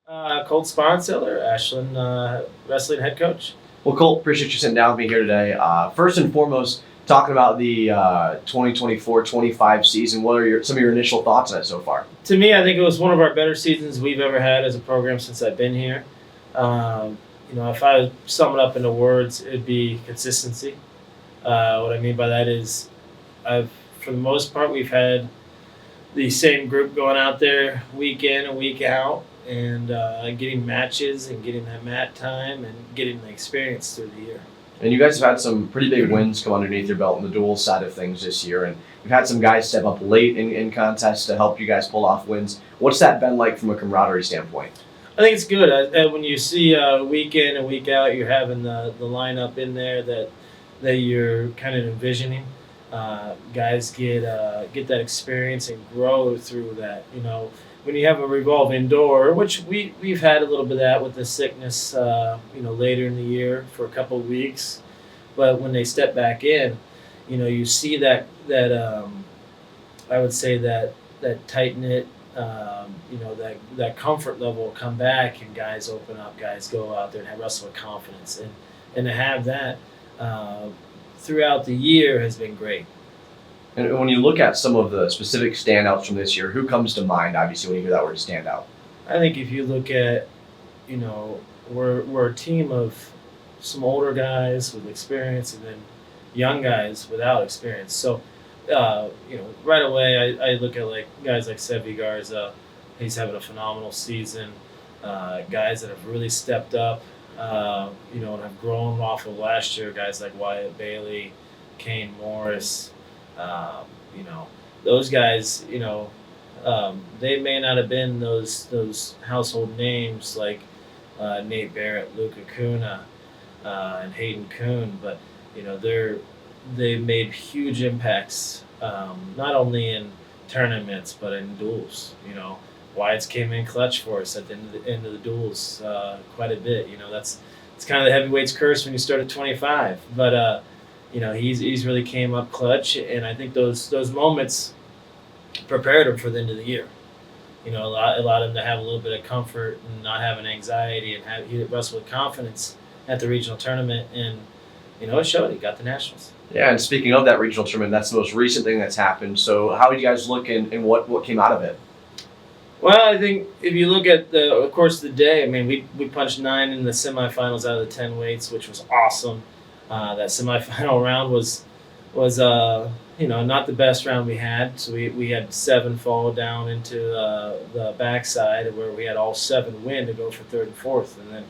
Colt Sponseller, Ashland wrestling head coach. Well, Colt, appreciate you sitting down with me here today. First and foremost, talking about the 2024-25 season, what are some of your initial thoughts on it so far? To me, I think it was one of our better seasons we've ever had as a program since I've been here. If I was to sum it up into words, it'd be consistency. What I mean by that is, for the most part, we've had the same group going out there week in and week out, and getting matches and getting that mat time and getting the experience through the year. And you guys have had some pretty big wins come underneath your belt on the dual side of things this year, and you've had some guys step up late in contests to help you guys pull off wins. What's that been like from a camaraderie standpoint? I think it's good. When you see week in and week out, you're having the lineup in there that you're kind of envisioning. Guys get that experience and grow through that. When you have a revolving door, which we've had a little bit of that with the sickness, later in the year for a couple of weeks, but when they step back in, you see that I would say that tight knit, that comfort level come back, and guys open up, guys go out there and wrestle with confidence, and to have that throughout the year has been great. And when you look at some of the specific standouts from this year, who comes to mind, obviously, when you hear that word standout? I think if you look at, we're a team of some older guys with experience and then young guys without experience. So, right away, I look at guys like Sevi Garza. He's having a phenomenal season. Guys that have really stepped up, and have grown off of last year. Guys like Wyatt Bailey, Kane Morris. Those guys, they may not have been those household names like Nate Barrett, Luca Kuna, and Hayden Kuhn, but they've made huge impacts, not only in tournaments but in duels. Wyatt's came in clutch for us at the end of the duels quite a bit. It's kind of the heavyweights curse when you start at 25, but. He's really came up clutch, and I think those moments prepared him for the end of the year. It allowed him to have a little bit of comfort and not having anxiety, and he wrestled with confidence at the regional tournament, and it showed. He got the nationals. Yeah, and speaking of that regional tournament, that's the most recent thing that's happened. So how did you guys look, and what came out of it? Well, I think if you look at the course of the day, I mean, we punched 9 in the semifinals out of the 10 weights, which was awesome. That semifinal round was not the best round we had. So we had 7 fall down into the backside, where we had all 7 win to go for 3rd and 4th, and then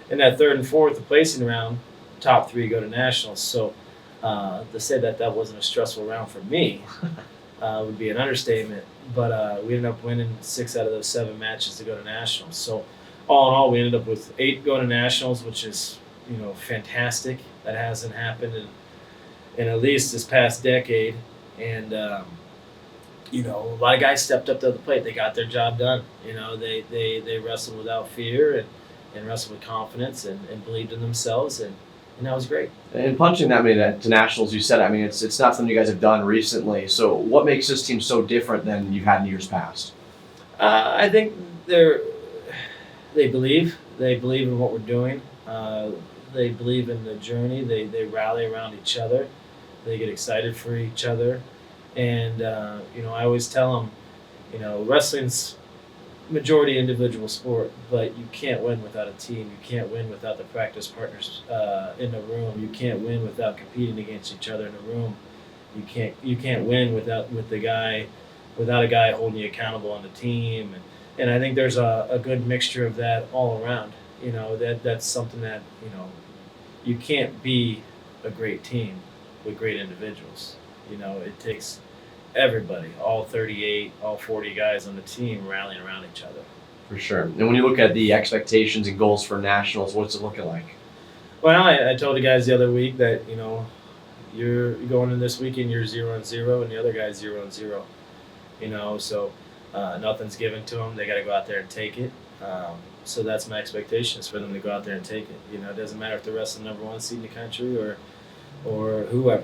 in that 3rd and 4th, the placing round, top 3 go to nationals. So to say that wasn't a stressful round for me would be an understatement. But we ended up winning 6 out of those 7 matches to go to nationals. So all in all, we ended up with 8 going to nationals, which is fantastic. That hasn't happened in at least this past decade, and a lot of guys stepped up to the plate. They got their job done. They wrestled without fear and wrestled with confidence and believed in themselves, and that was great. And punching that many to nationals, you said, I mean, it's not something you guys have done recently. So what makes this team so different than you've had in years past? I think they believe in what we're doing. They believe in the journey. They rally around each other. They get excited for each other. And, I always tell them, wrestling's majority individual sport, but you can't win without a team. You can't win without the practice partners in the room. You can't win without competing against each other in the room. You can't win without a guy holding you accountable on the team. And I think there's a good mixture of that all around. That's something that, you can't be a great team with great individuals. It takes everybody, all 38, all 40 guys on the team rallying around each other. For sure. And when you look at the expectations and goals for nationals, what's it looking like? Well, I told the guys the other week that, you're going in this weekend, you're 0-0, and the other guy's 0-0. So nothing's given to them. They got to go out there and take it. So that's my expectation, is for them to go out there and take it. It doesn't matter if they're wrestling number 1 seed in the country or whoever.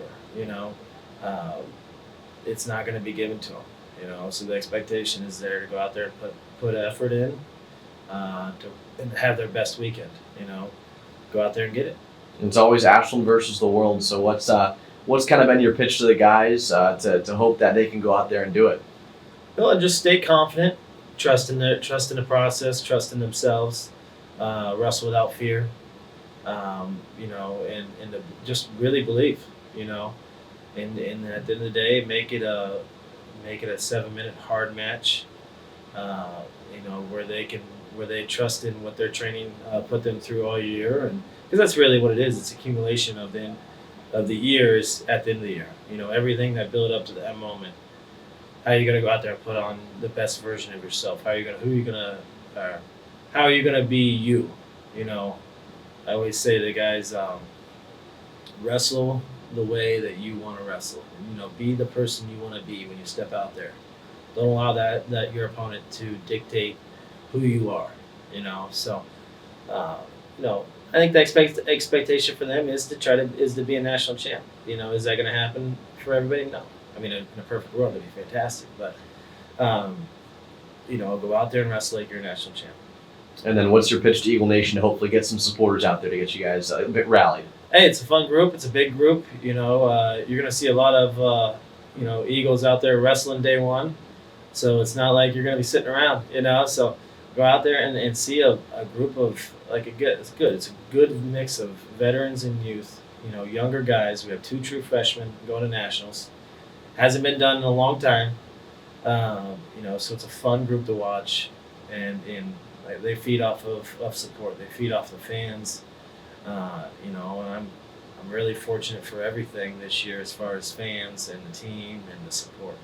It's not going to be given to them. So the expectation is there to go out there and put effort in, and have their best weekend. Go out there and get it. It's always Ashland versus the world. So what's kind of been your pitch to the guys to hope that they can go out there and do it? Well, just stay confident, trust in the process, trust in themselves, wrestle without fear, and to just really believe, and at the end of the day, make it a 7-minute hard match, where they trust in what their training put them through all year, and because that's really what it is. It's accumulation of the years at the end of the year. Everything that built up to that moment. How are you gonna go out there and put on the best version of yourself? How are you gonna be you? I always say to the guys, wrestle the way that you want to wrestle. Be the person you want to be when you step out there. Don't allow that your opponent to dictate who you are. So, I think the expectation for them is to be a national champ. Is that going to happen for everybody? No. I mean, in a perfect world, it'd be fantastic. But, go out there and wrestle like you're a national champ. And then what's your pitch to Eagle Nation to hopefully get some supporters out there to get you guys a bit rallied? Hey, it's a fun group. It's a big group. You're going to see a lot of, Eagles out there wrestling day one. So it's not like you're going to be sitting around, So go out there and see a group of, it's good. It's a good mix of veterans and youth, younger guys. We have 2 true freshmen going to nationals. Hasn't been done in a long time. So it's a fun group to watch. And they feed off of support. They feed off the fans. And I'm really fortunate for everything this year as far as fans and the team and the support.